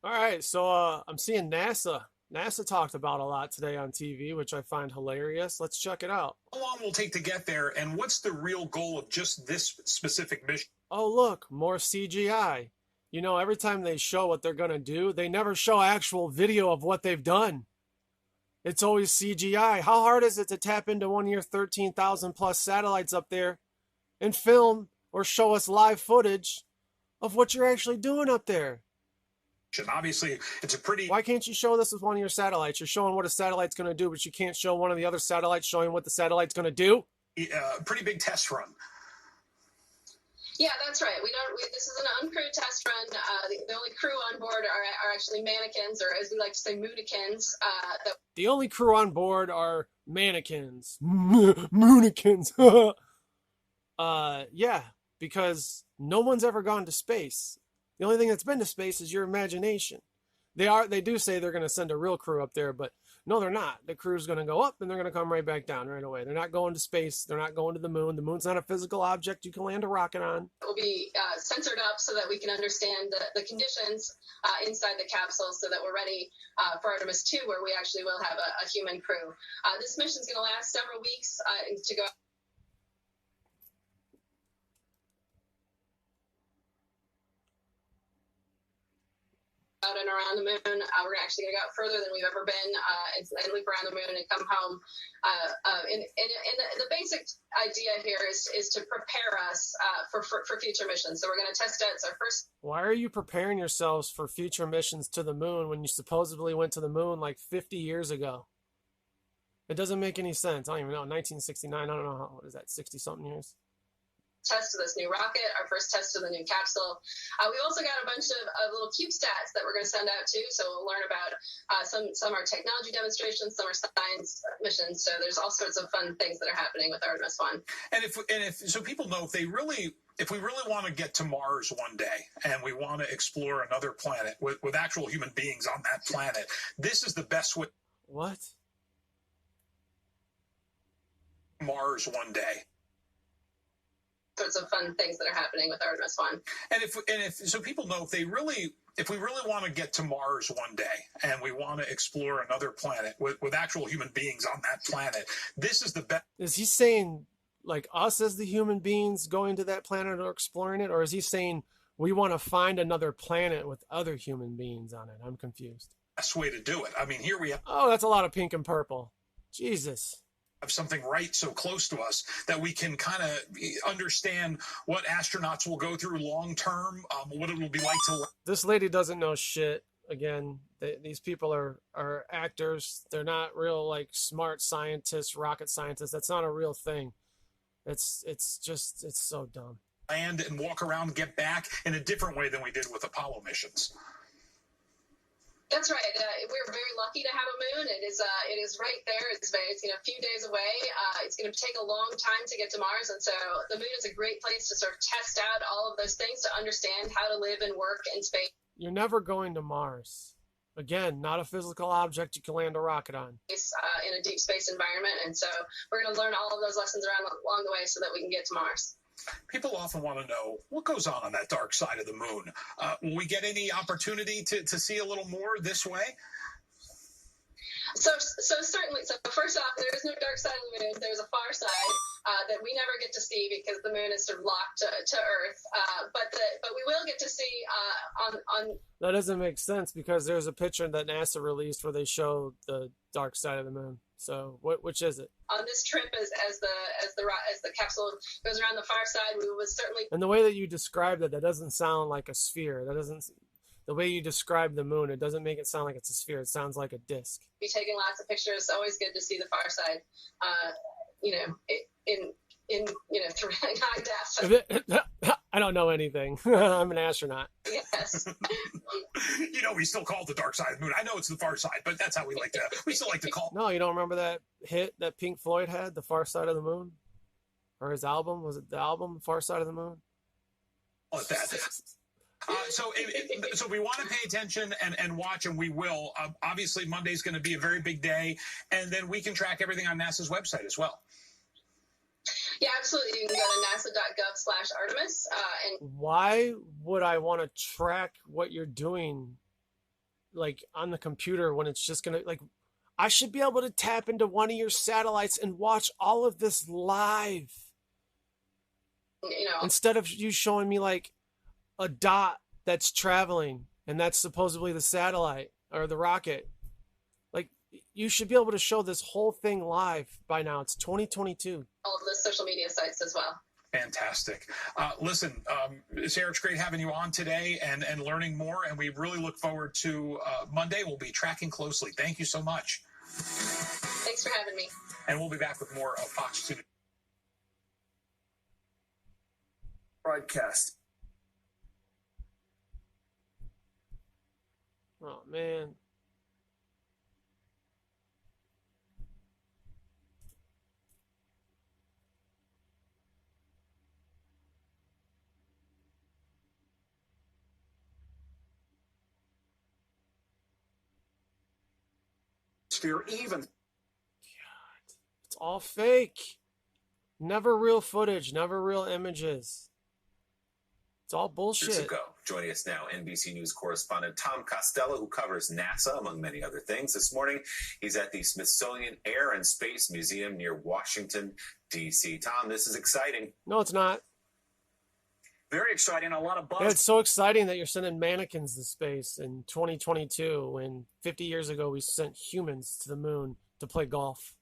All right, so I'm seeing NASA. NASA talked about a lot today on TV, which I find hilarious. Let's check it out. How long will it take to get there, and what's the real goal of just this specific mission? Oh, look, more CGI. You know, every time they show what they're going to do, they never show actual video of what they've done. It's always CGI. How hard is it to tap into one of your 13,000 plus satellites up there and film or show us live footage of what you're actually doing up there? Obviously, it's a pretty Why can't you show this with one of your satellites? You're showing what a satellite's going to do, but you can't show one of the other satellites showing what the satellite's going to do? pretty big test run. Yeah, that's right. This is an uncrewed test run. The only crew on board are actually mannequins, or as we like to say, moonikins. The only crew on board are mannequins. Moonikins. Yeah, because no one's ever gone to space. The only thing that's been to space is your imagination. They do say they're going to send a real crew up there, but no, they're not. The crew's going to go up and they're going to come right back down right away. They're not going to space. They're not going to the moon. The moon's not a physical object you can land a rocket on. Will be censored up so that we can understand the conditions inside the capsule, so that we're ready for Artemis 2, where we actually will have a human crew. This mission is going to last several weeks to go. Out and around the moon. We're actually going to go out further than we've ever been and leap around the moon and come home. And the basic idea here is to prepare us for future missions. So we're going to test out. It's our first. Why are you preparing yourselves for future missions to the moon when you supposedly went to the moon like 50 years ago? It doesn't make any sense. I don't even know. 1969. I don't know. What is that? 60-something years? Test of this new rocket, our first test of the new capsule. We also got a bunch of little CubeSats that we're going to send out too. So we'll learn about some are technology demonstrations, some are science missions. So there's all sorts of fun things that are happening with Artemis 1. And if so people know, if we really want to get to Mars one day and we want to explore another planet with actual human beings on that planet, this is the best way. What? Mars one day. Sorts of fun things that are happening with Artemis 1. And if so people know, if we really want to get to Mars one day and we want to explore another planet with actual human beings on that planet, this is the best. Is he saying like us as the human beings going to that planet or exploring it? Or is he saying we want to find another planet with other human beings on it? I'm confused. Best way to do it. I mean, here we have. Oh, that's a lot of pink and purple. Jesus. Have something right so close to us that we can kind of understand what astronauts will go through long term, what it will be like to. This lady doesn't know shit. Again, these people are actors. They're not real like smart scientists, rocket scientists. That's not a real thing. It's so dumb. Land and walk around, get back in a different way than we did with Apollo missions. That's right. We're very lucky to have a moon. It is right there. It's a few days away. It's going to take a long time to get to Mars, and so the moon is a great place to sort of test out all of those things, to understand how to live and work in space. You're never going to Mars. Again, not a physical object you can land a rocket on. In a deep space environment, and so we're going to learn all of those lessons along the way so that we can get to Mars. People often want to know what goes on that dark side of the moon. Will we get any opportunity to see a little more this way? So certainly. So first off, there is no dark side of the moon. There's a far side that we never get to see because the moon is sort of locked to Earth. But we will get to see on. That doesn't make sense because there's a picture that NASA released where they show the dark side of the moon. So which is it? On this trip, as the capsule goes around the far side, we will certainly. And the way that you described it, that doesn't sound like a sphere. That doesn't. The way you describe the moon, it doesn't make it sound like it's a sphere. It sounds like a disc. Be taking lots of pictures. It's always good to see the far side. Through high def. I don't know anything. I'm an astronaut. Yes. We still call it the dark side of the moon. I know it's the far side, but that's how we still like to call. No, you don't remember that hit that Pink Floyd had, The Far Side of the Moon? Or his album? Was it the album, Far Side of the Moon? Call it that. So we want to pay attention and watch, and we will. Obviously, Monday's going to be a very big day, and then we can track everything on NASA's website as well. Yeah, absolutely. You can go to nasa.gov/Artemis. Why would I want to track what you're doing like on the computer when it's just gonna like I should be able to tap into one of your satellites and watch all of this live instead of you showing me like a dot that's traveling and that's supposedly the satellite or the rocket. Like you should be able to show this whole thing live by now. It's 2022. All of the social media sites as well. Fantastic. Listen, Sarah, it's great having you on today and learning more. And we really look forward to Monday. We'll be tracking closely. Thank you so much. Thanks for having me. And we'll be back with more of Fox 2 broadcast. Oh, man. Even. God, it's all fake. Never real footage, never real images. It's all bullshit. Years ago. Joining us now, NBC News correspondent Tom Costello, who covers NASA, among many other things. This morning, he's at the Smithsonian Air and Space Museum near Washington, D.C. Tom, this is exciting. No, it's not. Very exciting. A lot of buzz. Yeah, it's so exciting that you're sending mannequins to space in 2022 when 50 years ago we sent humans to the moon to play golf.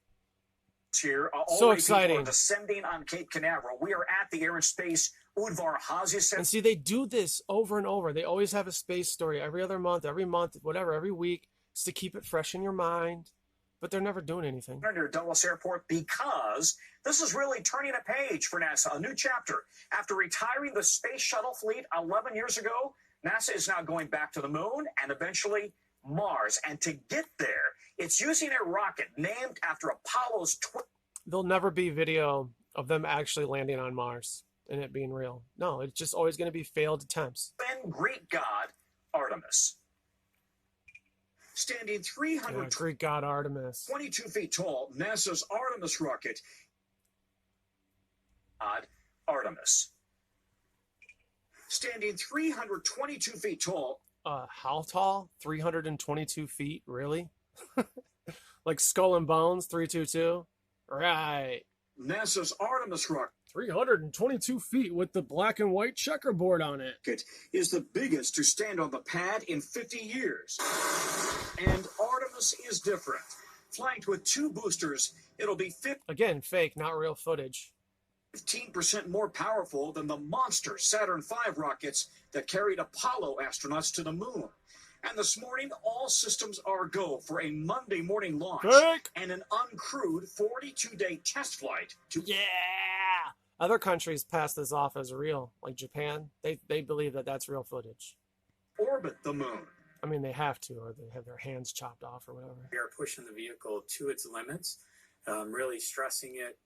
Here, so exciting. Descending on Cape Canaveral. We are at the Air and Space Udvar Hazy Center. And see, they do this over and over. They always have a space story every other month, whatever, every week. It's to keep it fresh in your mind. But they're never doing anything. Near Dulles Airport, because this is really turning a page for NASA, a new chapter. After retiring the space shuttle fleet 11 years ago, NASA is now going back to the moon and eventually Mars. And to get there, it's using a rocket named after Apollo's. There'll never be video of them actually landing on Mars and it being real. No, it's just always going to be failed attempts. And Greek god Artemis. Standing 300 Greek god Artemis. 22 feet tall, NASA's Artemis rocket. Artemis. Standing 322 feet tall. How tall? 322 feet? Really? Like Skull and Bones, 322? Right. NASA's Artemis rocket. 322 feet with the black and white checkerboard on it. It is the biggest to stand on the pad in 50 years. And Artemis is different. Flanked with two boosters, it'll be again, fake, not real footage. 15% more powerful than the monster Saturn V rockets that carried Apollo astronauts to the moon. And this morning, all systems are go for a Monday morning launch and an uncrewed 42-day test flight to... Yeah! Other countries pass this off as real, like Japan. They believe that that's real footage. Orbit the moon. I mean, they have to, or they have their hands chopped off or whatever. We are pushing the vehicle to its limits, really stressing it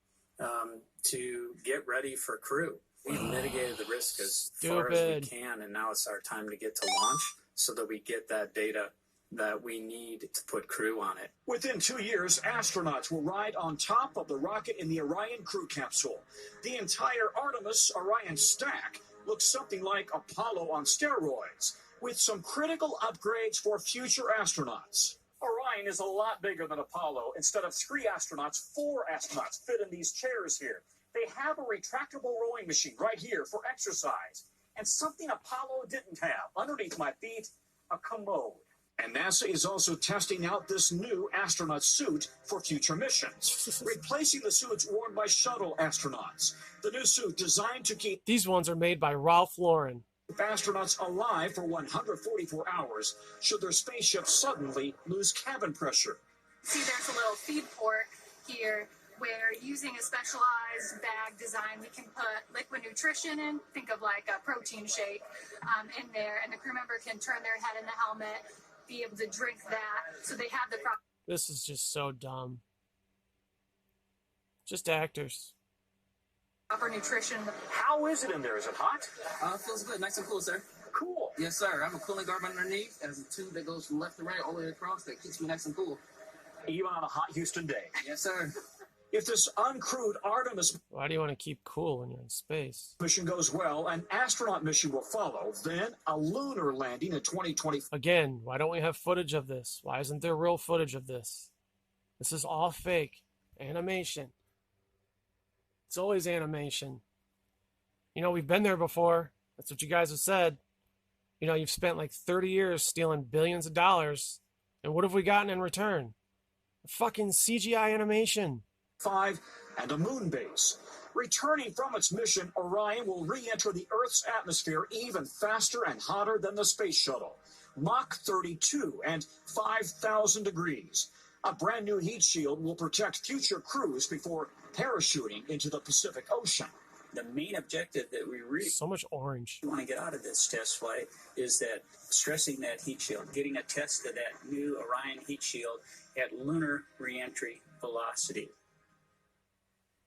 to get ready for crew. We've mitigated the risk as far as we can, and now it's our time to get to launch so that we get that data that we need to put crew on it. Within 2 years, astronauts will ride on top of the rocket in the Orion crew capsule. The entire Artemis Orion stack looks something like Apollo on steroids, with some critical upgrades for future astronauts. Orion is a lot bigger than Apollo. Instead of 3 astronauts, 4 astronauts fit in these chairs here. They have a retractable rowing machine right here for exercise. And something Apollo didn't have. Underneath my feet, a commode. And NASA is also testing out this new astronaut suit for future missions, replacing the suits worn by shuttle astronauts. The new suit designed to keep... These ones are made by Ralph Lauren. Astronauts alive for 144 hours should their spaceship suddenly lose cabin pressure. See, there's a little feed port here where using a specialized bag design, we can put liquid nutrition in, think of like a protein shake in there, and the crew member can turn their head in the helmet, be able to drink that, so they have the proper... This is just so dumb. Just actors. Proper nutrition. How is it in there? Is it hot? Feels good, nice and cool, sir. Cool. Yes, sir. I have a cooling guard underneath. It has a tube that goes from left to right all the way across that keeps me nice and cool. Even on a hot Houston day. Yes, sir. If this uncrewed Artemis Why do you want to keep cool when you're in space? mission goes well, an astronaut mission will follow, then a lunar landing in 2020. Again, why don't we have footage of this? Why isn't there real footage of this? This is all fake. Animation. It's always animation. You know, we've been there before. That's what you guys have said. You know, you've spent like 30 years stealing billions of dollars. And what have we gotten in return? A fucking CGI animation. 5 and a moon base. Returning from its mission, Orion will re-enter the Earth's atmosphere even faster and hotter than the space shuttle. Mach 32 and 5,000 degrees. A brand new heat shield will protect future crews before parachuting into the Pacific Ocean. The main objective that we really So much orange. want to get out of this test flight is that stressing that heat shield, getting a test of that new Orion heat shield at lunar reentry velocity.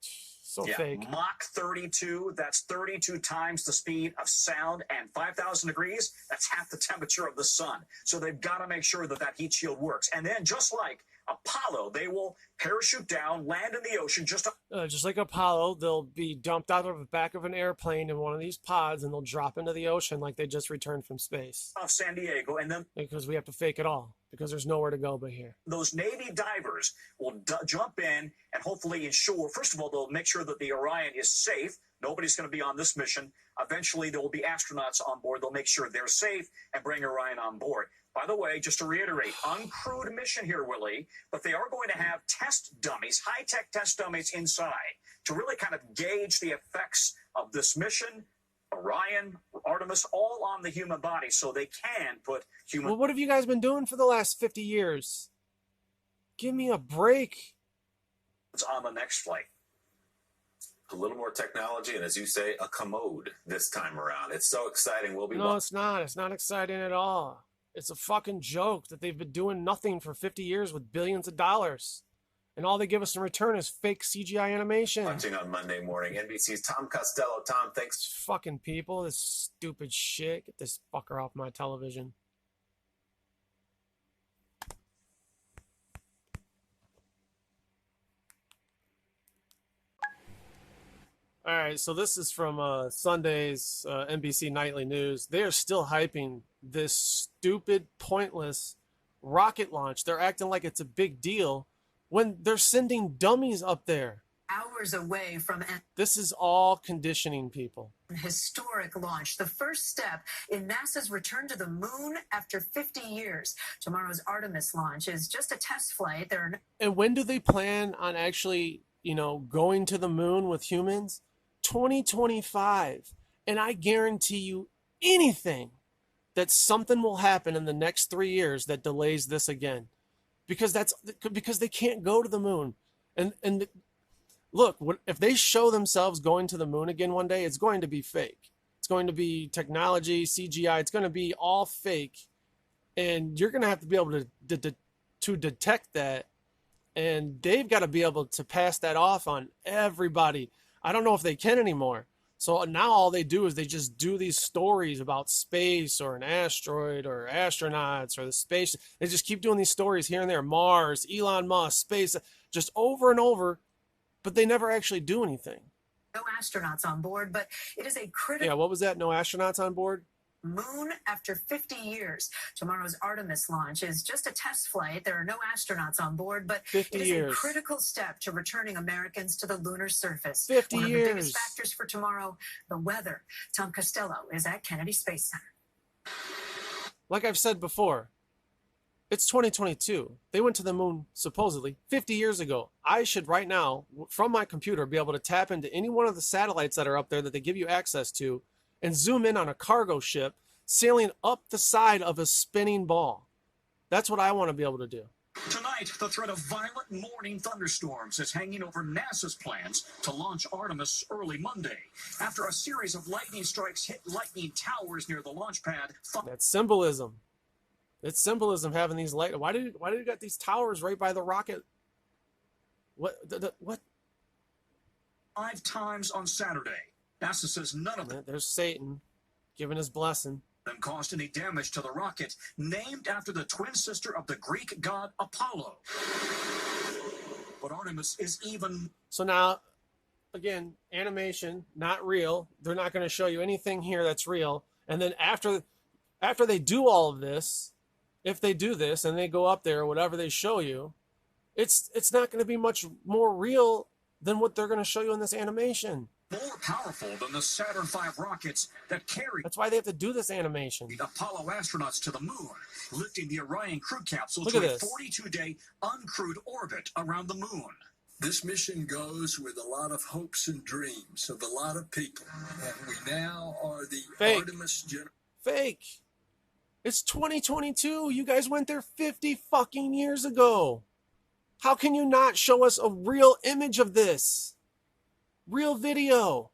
So fake. Mach 32, that's 32 times the speed of sound, and 5,000 degrees, that's half the temperature of the sun. So they've got to make sure that that heat shield works. And then, just like Apollo, they will parachute down, land in the ocean just like Apollo, they'll be dumped out of the back of an airplane in one of these pods, and they'll drop into the ocean like they just returned from space. off San Diego, and then Because we have to fake it all. Because there's nowhere to go but here. those Navy divers will jump in and hopefully ensure, first of all, they'll make sure that the Orion is safe. Nobody's going to be on this mission. Eventually, there will be astronauts on board. They'll make sure they're safe and bring Orion on board. By the way, just to reiterate, uncrewed mission here, Willie, but they are going to have test dummies, high-tech test dummies inside to really kind of gauge the effects of this mission, Orion, Artemis, all on the human body so they can put human... Well, what have you guys been doing for the last 50 years? Give me a break. on the next flight. A little more technology, and as you say, a commode this time around. It's so exciting. We'll be No, it's not. It's not exciting at all. It's a fucking joke that they've been doing nothing for 50 years with billions of dollars. And all they give us in return is fake CGI animation. watching on Monday morning. NBC's Tom Costello. Tom, thanks. These fucking people, this stupid shit. Get this fucker off my television. All right, so this is from Sunday's NBC Nightly News. They are still hyping this stupid, pointless rocket launch. They're acting like it's a big deal when they're sending dummies up there. Hours away from This is all conditioning people. an historic launch, the first step in NASA's return to the moon after 50 years. Tomorrow's Artemis launch is just a test flight. There are no And when do they plan on actually, going to the moon with humans? 2025. And I guarantee you anything that something will happen in the next 3 years that delays this again. Because they can't go to the moon. And look, if they show themselves going to the moon again one day, it's going to be fake. It's going to be technology, CGI. It's going to be all fake. And you're going to have to be able to detect that. And they've got to be able to pass that off on everybody. I don't know if they can anymore. So now all they do is they just do these stories about space or an asteroid or astronauts or the space. They just keep doing these stories here and there. Mars, Elon Musk, space, just over and over. But they never actually do anything. astronauts on board, but it is a critical Yeah, what was that? No astronauts on board? moon after 50 years. Tomorrow's Artemis launch is just a test flight. There are no astronauts on board, but 50 it is years. a critical step to returning Americans to the lunar surface. 50 One of the years. biggest factors for tomorrow, the weather. Tom Costello is at Kennedy Space Center. Like I've said before, it's 2022. They went to the moon supposedly 50 years ago. I should right now, from my computer, be able to tap into any one of the satellites that are up there that they give you access to and zoom in on a cargo ship sailing up the side of a spinning ball. That's what I want to be able to do. Tonight, the threat of violent morning thunderstorms is hanging over NASA's plans to launch Artemis early Monday. After a series of lightning strikes hit lightning towers near the launch pad, That's symbolism. It's symbolism having these light. Why do you got these towers right by the rocket? What? What? 5 times on Saturday. NASA says none of There's Satan giving his blessing. them caused any damage to the rocket, named after the twin sister of the Greek god Apollo. But Artemis is even... So now, again, animation, not real. They're not going to show you anything here that's real. And then after they do all of this, if they do this and they go up there or whatever they show you, it's not going to be much more real than what they're going to show you in this animation. More powerful than the Saturn V rockets that carried... That's why they have to do this animation. ...the Apollo astronauts to the moon, lifting the Orion crew capsule Look to at a this. 42-day uncrewed orbit around the moon. This mission goes with a lot of hopes and dreams of a lot of people. And we now are the Fake. Artemis generation. Fake. It's 2022. You guys went there 50 fucking years ago. How can you not show us a real image of this? Real video.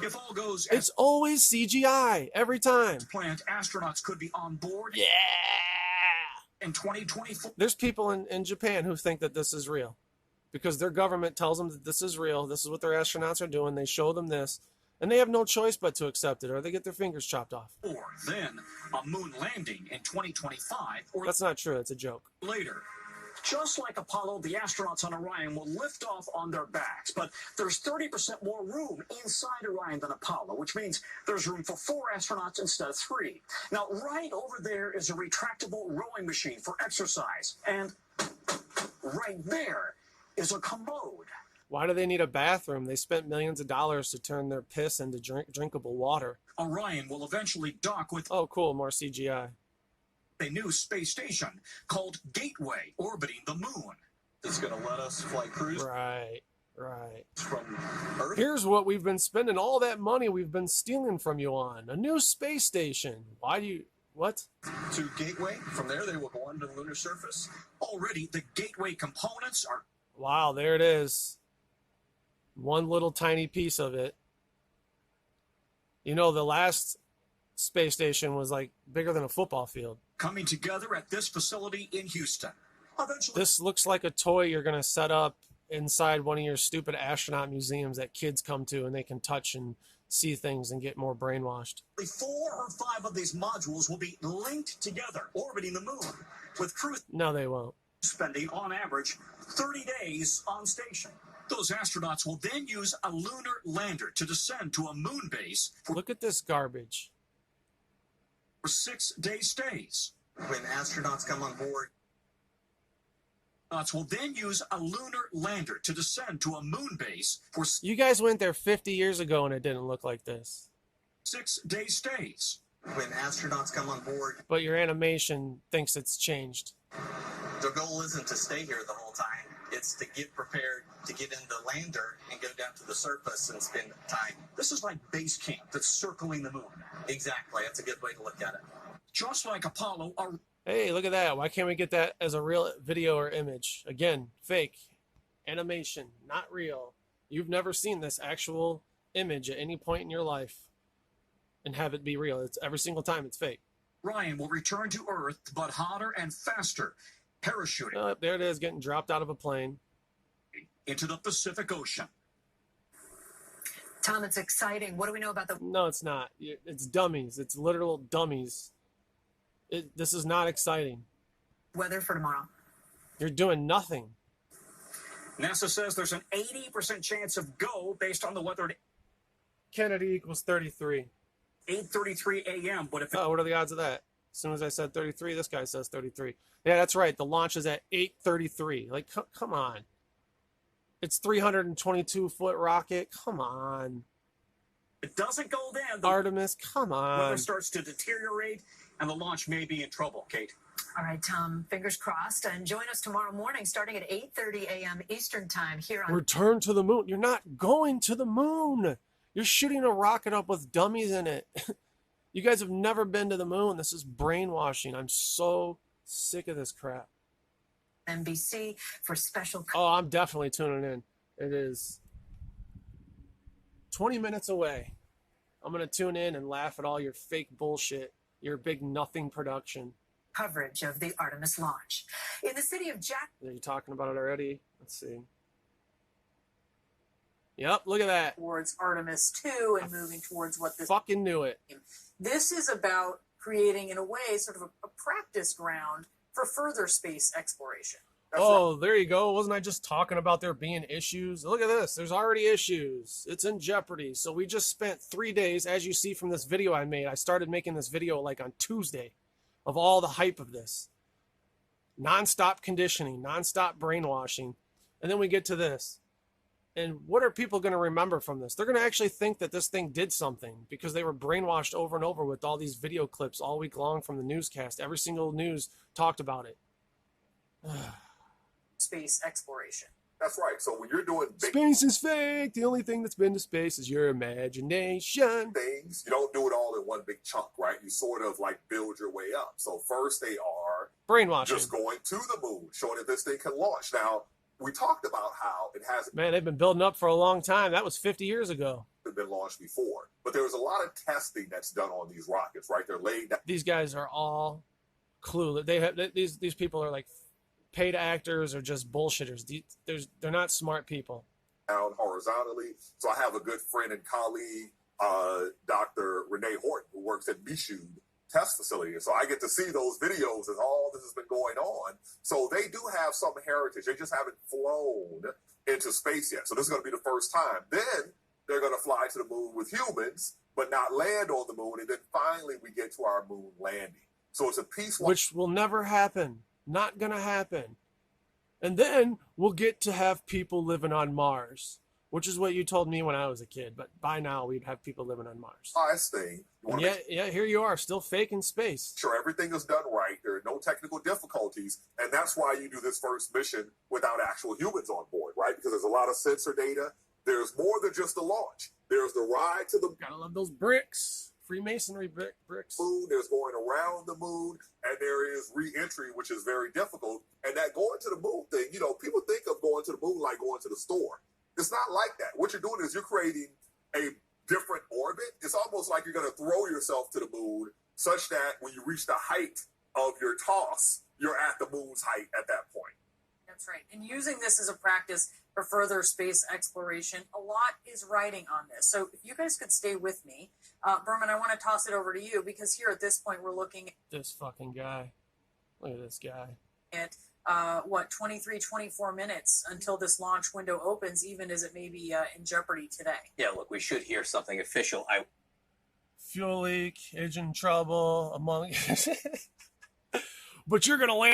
If all goes It's always CGI every time. as planned, astronauts could be on board Yeah. in 2024. There's people in Japan who think that this is real because their government tells them that this is real. This is what their astronauts are doing. They show them this, and they have no choice but to accept it, or they get their fingers chopped off. Or then a moon landing in 2025 or That's not true. It's a joke. later. Just like Apollo, the astronauts on Orion will lift off on their backs, but there's 30% more room inside Orion than Apollo, which means there's room for 4 astronauts instead of 3. Now, right over there is a retractable rowing machine for exercise, and right there is a commode. Why do they need a bathroom? They spent millions of dollars to turn their piss into drinkable water. Orion will eventually dock with Oh, cool. More CGI. a new space station called Gateway orbiting the moon. It's going to let us fly cruise Right. from Earth. Here's what we've been spending all that money we've been stealing from you on. A new space station. Why do you... What? To Gateway. From there, they will go on to the lunar surface. Already, the Gateway components are Wow, there it is. One little tiny piece of it. You know, the last space station was like bigger than a football field. coming together at this facility in Houston. Eventually, This looks like a toy you're going to set up inside one of your stupid astronaut museums that kids come to and they can touch and see things and get more brainwashed. 4 or 5 of these modules will be linked together, orbiting the moon, with crew No, they won't. spending, on average, 30 days on station. Those astronauts will then use a lunar lander to descend to a moon base for Look at this garbage. 6-day stays. When astronauts come on board, Astronauts will then use a lunar lander to descend to a moon base for You guys went there 50 years ago and it didn't look like this. 6-day stays. when astronauts come on board, But your animation thinks it's changed. the goal isn't to stay here the whole time. It's to get prepared to get in the lander and go down to the surface and spend time. This is like base camp that's circling the moon. Exactly. That's a good way to look at it. Just like Apollo, Hey, look at that. Why can't we get that as a real video or image? Again, fake. Animation, not real. You've never seen this actual image at any point in your life and have it be real. It's every single time it's fake. Orion will return to Earth, but hotter and faster, parachuting Oh, there it is, getting dropped out of a plane. into the Pacific Ocean. Tom, it's exciting. What do we know about the No, it's not. It's dummies. It's literal dummies. This is not exciting. weather for tomorrow? You're doing nothing. NASA says there's an 80% chance of go based on the weather at Kennedy equals 33. 8:33 a.m. But if Oh, what are the odds of that? As soon as I said 33, this guy says 33. Yeah, that's right. The launch is at 8:33. Like, come on. It's 322-foot rocket. Come on. it doesn't go then, the Artemis, come on. weather starts to deteriorate and the launch may be in trouble, Kate. All right, Tom, fingers crossed. And join us tomorrow morning starting at 8:30 a.m. Eastern time here on Return to the moon. You're not going to the moon. You're shooting a rocket up with dummies in it. You guys have never been to the moon. This is brainwashing. I'm so sick of this crap. NBC for special. Oh, I'm definitely tuning in. It is 20 minutes away. I'm going to tune in and laugh at all your fake bullshit, your big nothing production. Coverage of the Artemis launch. In the city of Jack. Are you talking about it already? Let's see. Yep, look at that. Towards Artemis 2 and moving towards what this Fucking knew it. This is about creating, in a way, sort of a practice ground for further space exploration. Oh, there you go. Wasn't I just talking about there being issues? Look at this. There's already issues. It's in jeopardy. So we just spent 3 days, as you see from this video I made. I started making this video like on Tuesday of all the hype of this. Non-stop conditioning, non-stop brainwashing. And then we get to this. And what are people going to remember from this? They're going to actually think that this thing did something because they were brainwashed over and over with all these video clips all week long from the newscast. Every single news talked about it. Space exploration. That's right. So when you're doing big space is fake. The only thing that's been to space is your imagination. things, you don't do it all in one big chunk, right? You sort of like build your way up. So first they are brainwashing, just going to the moon, showing that this thing can launch. Now, we talked about how it hasn't they've been building up for a long time. That was 50 years ago. been launched before. But there was a lot of testing that's done on these rockets, right? They're laid down. These guys are all clueless. They have these people are like paid actors or just bullshitters. They're not smart people. Down horizontally. So I have a good friend and colleague, Dr. Renee Horton, who works at Michoud test facility. And so I get to see those videos as all this has been going on. So they do have some heritage. They just haven't flown into space yet. So this is going to be the first time. Then they're going to fly to the moon with humans, but not land on the moon. And then finally we get to our moon landing. So it's a piece. Which will never happen. Not going to happen. And then we'll get to have people living on Mars, which is what you told me when I was a kid. But by now, we'd have people living on Mars. Nice thing. Yeah, here you are, still fake in space. Sure, everything is done right. There are no technical difficulties. And that's why you do this first mission without actual humans on board, right? Because there's a lot of sensor data. There's more than just the launch. There's the ride to the Gotta love those bricks. Freemasonry bricks. moon. There's going around the moon. And there is re-entry, which is very difficult. And that going to the moon thing, people think of going to the moon like going to the store. It's not like that. What you're doing is you're creating a different orbit. It's almost like you're going to throw yourself to the moon such that when you reach the height of your toss, you're at the moon's height at that point. That's right. And using this as a practice for further space exploration, a lot is riding on this. So if you guys could stay with me, Berman, I want to toss it over to you because here at this point we're looking at this fucking guy. Look at this guy. At 24 minutes until this launch window opens, even as it may be in jeopardy today. Yeah, look, we should hear something official. Fuel leak, engine trouble, among. But you're gonna land.